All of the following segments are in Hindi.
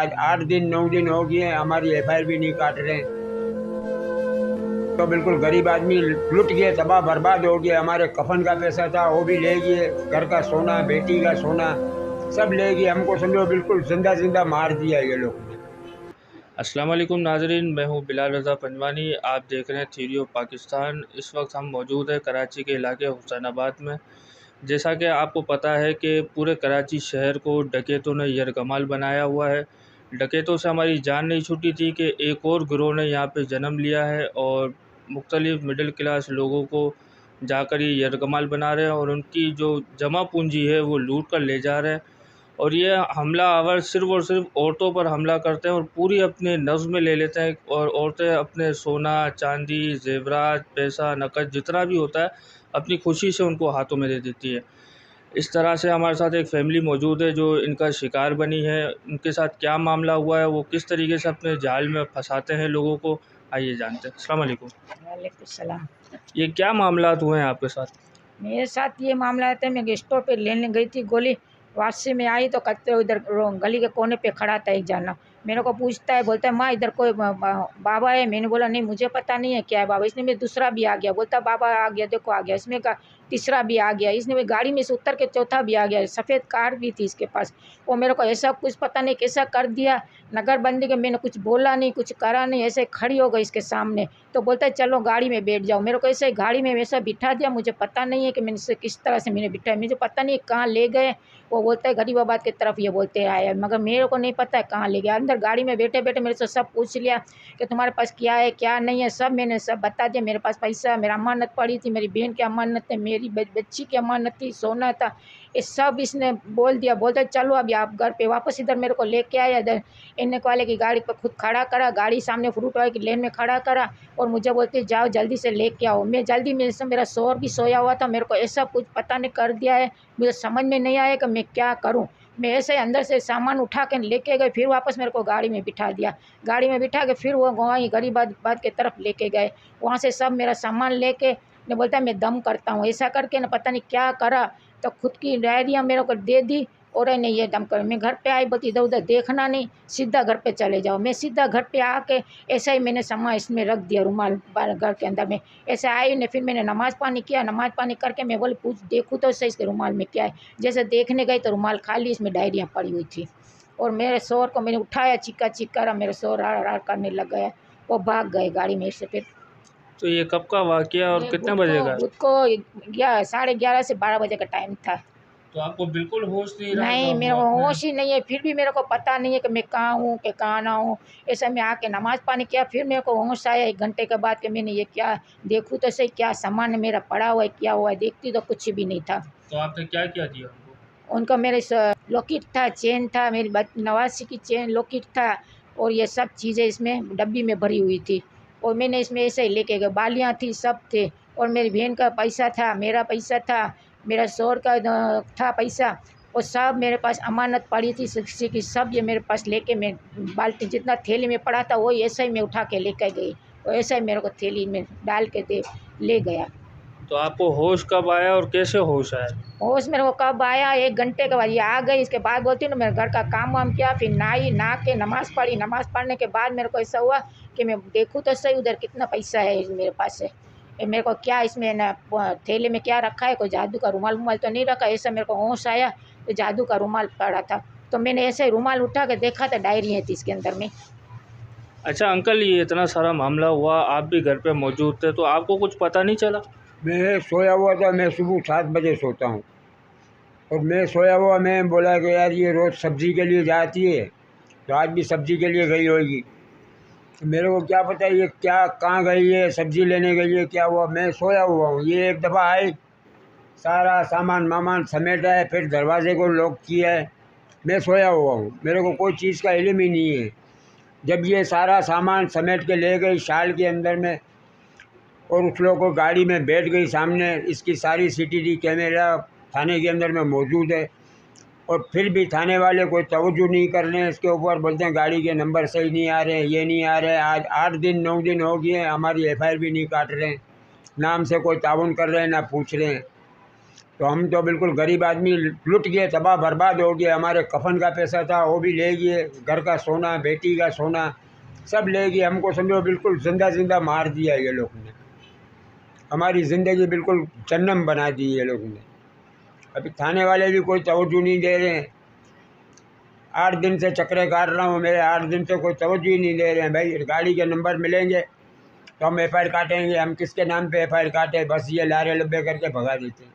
आज 8 दिन 9 दिन हो गए, हमारी FIR भी नहीं काट रहे। तो बिल्कुल गरीब आदमी लुट गए, तबाह बर्बाद हो गया। हमारे कफन का पैसा था वो भी ले गए, घर का सोना, बेटी का सोना सब ले गए। हमको समझो बिल्कुल जिंदा जिंदा मार दिया ये लोग ने। अस्सलाम वालेकुम नाजरीन, मैं हूं बिलाल रज़ा पंजवानी। आप देख रहे हैं थ्योरी ऑफ पाकिस्तान। इस वक्त हम मौजूद हैं कराची के इलाके हुसैनाबाद में। जैसा कि आपको पता है कि पूरे कराची शहर को डकैतों ने यरगमाल बनाया हुआ है। डकैतों से हमारी जान नहीं छूटी थी कि एक और गिरोह ने यहाँ पे जन्म लिया है और मुख्तलिफ़ मिडिल क्लास लोगों को जाकर ये यरगमाल बना रहे हैं और उनकी जो जमा पूंजी है वो लूट कर ले जा रहे हैं। और ये हमलावर सिर्फ़ और सिर्फ औरतों पर हमला करते हैं और पूरी अपने नज़्म में ले लेते हैं और औरतें अपने सोना, चांदी, ज़ेवरात, पैसा, नकद जितना भी होता है अपनी खुशी से उनको हाथों में दे देती है। इस तरह से हमारे साथ एक फ़ैमिली मौजूद है जो इनका शिकार बनी है। उनके साथ क्या मामला हुआ है, वो किस तरीके से अपने जाल में फँसाते हैं लोगों को, आइए जानते हैं। अस्सलाम वालेकुम। वालेकुम सलाम। ये क्या मामलात हुए हैं आपके साथ? मेरे साथ ये मामला था, मैं स्टोर पे लेने गई थी गोली, वापसी में आई तो कचरे उधर गली के कोने पे खड़ा था एक जना। मेरे को पूछता है, बोलता है माँ इधर कोई बाबा है। मैंने बोला नहीं मुझे पता नहीं है क्या है बाबा। इसने में दूसरा भी आ गया, बोलता बाबा आ गया, देखो आ गया। इसमें का तीसरा भी आ गया, इसने में गाड़ी में से उतर के चौथा भी आ गया। सफ़ेद कार भी थी इसके पास। वो मेरे को ऐसा कुछ पता नहीं कैसा कर दिया नगरबंदी के। मैंने कुछ बोला नहीं, कुछ करा नहीं, ऐसे खड़ी हो गई इसके सामने। तो बोलता है चलो गाड़ी में बैठ जाओ। मेरे को ऐसे गाड़ी में वैसा बिठा दिया। मुझे पता नहीं है कि मैंने से किस तरह से मैंने बिठाया, मुझे पता नहीं कहाँ ले गए। वो बोलता है गरीबाबाद की तरफ ये बोलते आए, मगर मेरे को नहीं पता है कहाँ ले गया। अंदर गाड़ी में बैठे बैठे मेरे से सब पूछ लिया कि तुम्हारे पास क्या है क्या नहीं है, सब मैंने सब बता दिया। मेरे पास पैसा, मेरा अमानत पड़ी थी, मेरी बहन की अमानत है, मेरी बच्ची की अमानत थी, सोना था, ये सब इसने बोल दिया। बोलते चलो अभी आप घर पे वापस इधर मेरे को लेके आया। इधर इन्ने वाले की गाड़ी पर खुद खड़ा करा, गाड़ी सामने फ्रूट वाले की लेन में खड़ा करा और मुझे बोलते जाओ जल्दी से लेके आओ। मैं जल्दी में से, मेरा शोहर भी सोया हुआ था, मेरे को ऐसा कुछ पता नहीं कर दिया है, मुझे समझ में नहीं आया कि मैं क्या करूं। मैं ऐसे ही अंदर से सामान उठा के लेके गए, फिर वापस मेरे को गाड़ी में बिठा दिया। गाड़ी में बिठा के फिर वो वहीं गरीबाबाद की तरफ लेके गए। वहाँ से सब मेरा सामान लेके ने बोलता मैं दम करता हूँ, ऐसा करके ना पता नहीं क्या करा। तो खुद की डायरियाँ मेरे को दे दी और नहीं ये दम कर। मैं घर पे आई, बोलती इधर उधर देखना नहीं, सीधा घर पे चले जाओ। मैं सीधा घर पे आके ऐसा ही मैंने सामान इसमें रख दिया, रुमाल घर के अंदर में ऐसे आई ने। फिर मैंने नमाज़ पानी किया, नमाज़ पानी करके मैं बोली पूछ देखूँ तो सही इसके रुमाल में क्या है। जैसे देखने गई तो रुमाल खाली, इसमें डायरियाँ पड़ी हुई थी। और मेरे शोहर को मैंने उठाया, चीका करा, मेरे शोहर आड़ करने लग गया, वो भाग गए गाड़ी में से। फिर तो ये कब का वाक़या और कितने बजे का? बुध को 11:30 से 12 बजे का टाइम था। तो आपको बिल्कुल होश नहीं रहा नहीं, जब मेरे को आपने? होश ही नहीं है। फिर भी मेरे को पता नहीं है कि मैं कहाँ हूँ कि कहाँ ना हूँ। ऐसे में आके नमाज़ पानी किया, फिर मेरे को होश आया 1 घंटे के बाद कि मैंने ये क्या देखूँ तो सही, क्या सामान मेरा पड़ा हुआ है, क्या हुआ है। देखती तो कुछ भी नहीं था। तो आपने क्या किया दिया उनको? उनका मेरे लॉकेट था, चेन था, मेरी नवासी की चेन लॉकेट था और ये सब चीज़ें इसमें डब्बी में भरी हुई थी। और मैंने इसमें ऐसे ही लेके गए, बालियाँ थी, सब थे। और मेरी बहन का पैसा था, मेरा पैसा था, मेरा शोहर का था पैसा, और सब मेरे पास अमानत पड़ी थी किसी की, सब ये मेरे पास लेके मैं बाल्टी जितना थैली में पड़ा था वही ऐसा ही मैं उठा के लेकर गई और ऐसा ही मेरे को थैली में डाल के दे ले गया। तो आपको होश कब आया और कैसे होश आया? होश मेरे को कब आया, 1 घंटे के बाद ये आ गई। इसके बाद बोलती हूँ ना, मेरे घर का काम वाम किया, फिर नहा के नमाज़ पढ़ी। नमाज़ पढ़ने के बाद मेरे को ऐसा हुआ कि मैं देखूँ तो सही उधर कितना पैसा है मेरे पास है। मेरे को क्या इसमें ना थैले में क्या रखा है, कोई जादू का रुमाल वुमाल तो नहीं रखा। ऐसा मेरे को होश आया तो जादू का रुमाल पड़ा था। तो मैंने ऐसे ही रुमाल उठा के देखा तो डायरियाँ थी इसके अंदर में। अच्छा अंकल, ये इतना सारा मामला हुआ, आप भी घर पे मौजूद थे, तो आपको कुछ पता नहीं चला? मैं सोया हुआ था, मैं सुबह 7 बजे सोता हूँ और मैं सोया हुआ, मैं बोला कि यार ये रोज़ सब्ज़ी के लिए जाती है तो आज भी सब्ज़ी के लिए गई होगी। तो मेरे को क्या पता ये क्या कहाँ गई है, सब्ज़ी लेने गई है, क्या हुआ। मैं सोया हुआ हूँ, ये एक दफ़ा आई, सारा सामान वामान समेटा है, फिर दरवाजे को लॉक किया है। मैं सोया हुआ हूँ, मेरे को कोई चीज़ का इल्म ही नहीं है। जब ये सारा सामान समेट के ले गई शाल के अंदर में और उस लोग को गाड़ी में बैठ गई सामने, इसकी सारी CCTV कैमरा थाने के अंदर में मौजूद है और फिर भी थाने वाले कोई तवज्जो नहीं कर रहे हैं इसके ऊपर। बोलते हैं गाड़ी के नंबर सही नहीं आ रहे, ये नहीं आ रहे। आज 8 दिन 9 दिन हो गए, हमारी FIR भी नहीं काट रहे हैं, नाम से कोई ताउन कर रहे हैं ना पूछ रहे हैं। तो हम तो बिल्कुल गरीब आदमी लुट गए, तबाह बर्बाद हो गए। हमारे कफन का पैसा था वो भी ले गए, घर का सोना, बेटी का सोना सब ले गए। हमको समझो बिल्कुल जिंदा जिंदा मार दिया ये लोग ने। हमारी ज़िंदगी बिल्कुल जन्नम बना दी ये लोग ने। अभी थाने वाले भी कोई तवज्जो नहीं दे रहे हैं। 8 दिन से चक्रे काट रहा हूँ, मेरे 8 दिन से कोई तवज्जो ही नहीं दे रहे हैं। भाई गाड़ी के नंबर मिलेंगे तो हम FIR काटेंगे, हम किसके नाम पे FIR काटें, बस ये लारे लब्बे करके भगा देते हैं।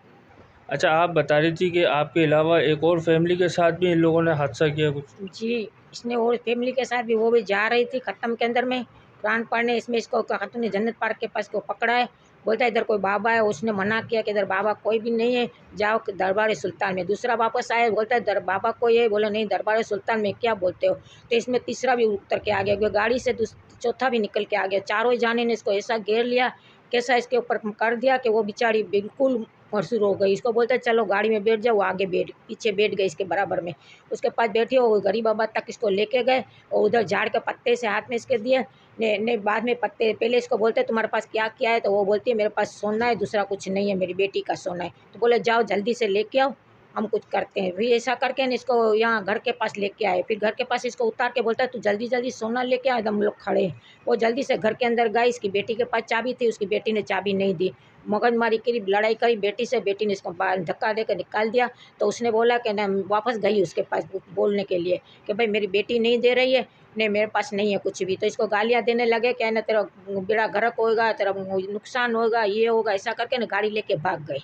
अच्छा, आप बता रही थी कि आपके अलावा एक और फैमिली के साथ भी इन लोगों ने हादसा किया कुछ? जी, इसने और फैमिली के साथ भी, वो भी जा रही थी ख़त्म के अंदर में कुरान पढ़ने, इसमें इसको खातून जन्नत पार्क के पास को पकड़ा है। बोलता है इधर कोई बाबा है, उसने मना किया कि इधर बाबा कोई भी नहीं है, जाओ दरबार सुल्तान में। दूसरा वापस आया, बोलता है बाबा कोई है, बोला नहीं दरबार सुल्तान में क्या बोलते हो। तो इसमें तीसरा भी उतर के आ गया, गाड़ी से चौथा भी निकल के आ गया। चारों जाने ने इसको ऐसा घेर लिया, कैसा इसके ऊपर कर दिया कि वो बेचारी बिल्कुल मशहूर हो गई। इसको बोलते चलो गाड़ी में बैठ जाओ, वो आगे पीछे बैठ गई इसके बराबर में, उसके पास बैठी हो। गरीब बाबा तक इसको लेके गए और उधर झाड़ के पत्ते से हाथ में इसके दिए ने बाद में पत्ते। पहले इसको बोलते तुम्हारे पास क्या क्या है, तो वो बोलती है मेरे पास सोना है, दूसरा कुछ नहीं है, मेरी बेटी का सोना है। तो बोले जाओ जल्दी से लेके आओ, हम कुछ करते हैं। फिर ऐसा करके न इसको यहाँ घर के पास लेके आए। फिर घर के पास इसको उतार के बोलता है तू जल्दी जल्दी सोना लेके आ, हम लोग खड़े हैं। वो जल्दी से घर के अंदर गई, इसकी बेटी के पास चाबी थी, उसकी बेटी ने चाबी नहीं दी। मगजमारी करी, लड़ाई करी बेटी से, बेटी ने इसको बाहर धक्का देकर निकाल दिया। तो उसने बोला कि ना, वापस गई उसके पास बोलने के लिए कि भाई मेरी बेटी नहीं दे रही है, नहीं मेरे पास नहीं है कुछ भी। तो इसको गालियाँ देने लगे कि ना तेरा बेड़ा गर्क होगा, तेरा नुकसान होगा, ये होगा, ऐसा करके ना गाड़ी लेके भाग गए।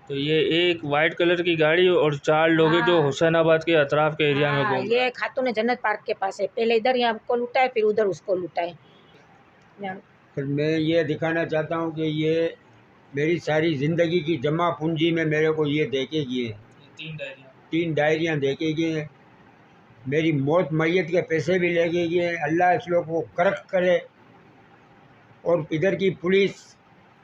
तो ये एक वाइट कलर की गाड़ी और 4 लोग हैं जो हाँ। हुसैनाबाद के अतराफ के एरिया में घूम रहे हैं। ये खातून जन्नत पार्क के पास है, पहले इधर यहाँ हमको लूटा है, फिर उधर उसको लूटा है। फिर मैं ये दिखाना चाहता हूँ कि ये मेरी सारी ज़िंदगी की जमा पूंजी में मेरे को ये दे के गए, 3 डायरियाँ दे के गए। मेरी मौत मैयत के पैसे भी ले गए। अल्लाह इस लोग को करक करे। और इधर की पुलिस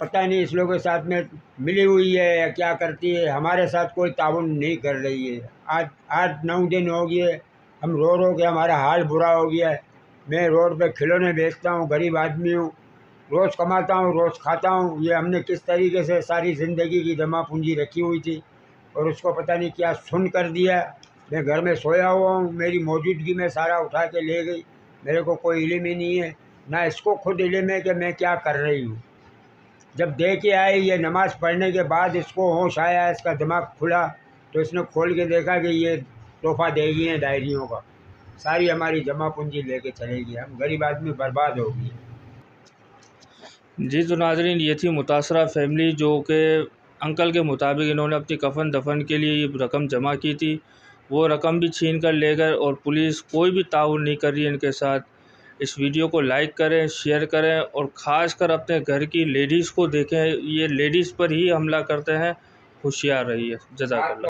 पता नहीं इस लोगों के साथ में मिली हुई है या क्या करती है, हमारे साथ कोई ताउन नहीं कर रही है। आज 8-9 दिन हो गए, हम रो रो के हमारा हाल बुरा हो गया है। मैं रोड पे खिलौने बेचता हूँ, गरीब आदमी हूँ, रोज़ कमाता हूँ, रोज़ खाता हूँ। ये हमने किस तरीके से सारी ज़िंदगी की जमा पूंजी रखी हुई थी और उसको पता नहीं क्या सुन कर दिया। मैं घर में सोया हुआ हूँ, मेरी मौजूदगी में सारा उठा के ले गई। मेरे को कोई इल्म ही नहीं है, ना इसको खुद इल्म है कि मैं क्या कर रही हूँ। जब दे के आए ये नमाज़ पढ़ने के बाद इसको होश आया, इसका दिमाग खुला, तो इसने खोल के देखा कि ये तोहफ़ा दे गई हैं डायरियों का। सारी हमारी जमा पूंजी लेके चलेगी, हम गरीब आदमी बर्बाद हो गए। जी तो नाज़रीन, ये थी मुतासरा फैमिली जो कि अंकल के मुताबिक इन्होंने अपनी कफन दफन के लिए ये रकम जमा की थी। वो रकम भी छीन कर ले गए और पुलिस कोई भी ताउन नहीं कर रही है इनके साथ। इस वीडियो को लाइक करें, शेयर करें और ख़ास कर अपने घर की लेडीज़ को देखें, ये लेडीज़ पर ही हमला करते हैं। होशियार रहिए। जज़ाकल्लाह।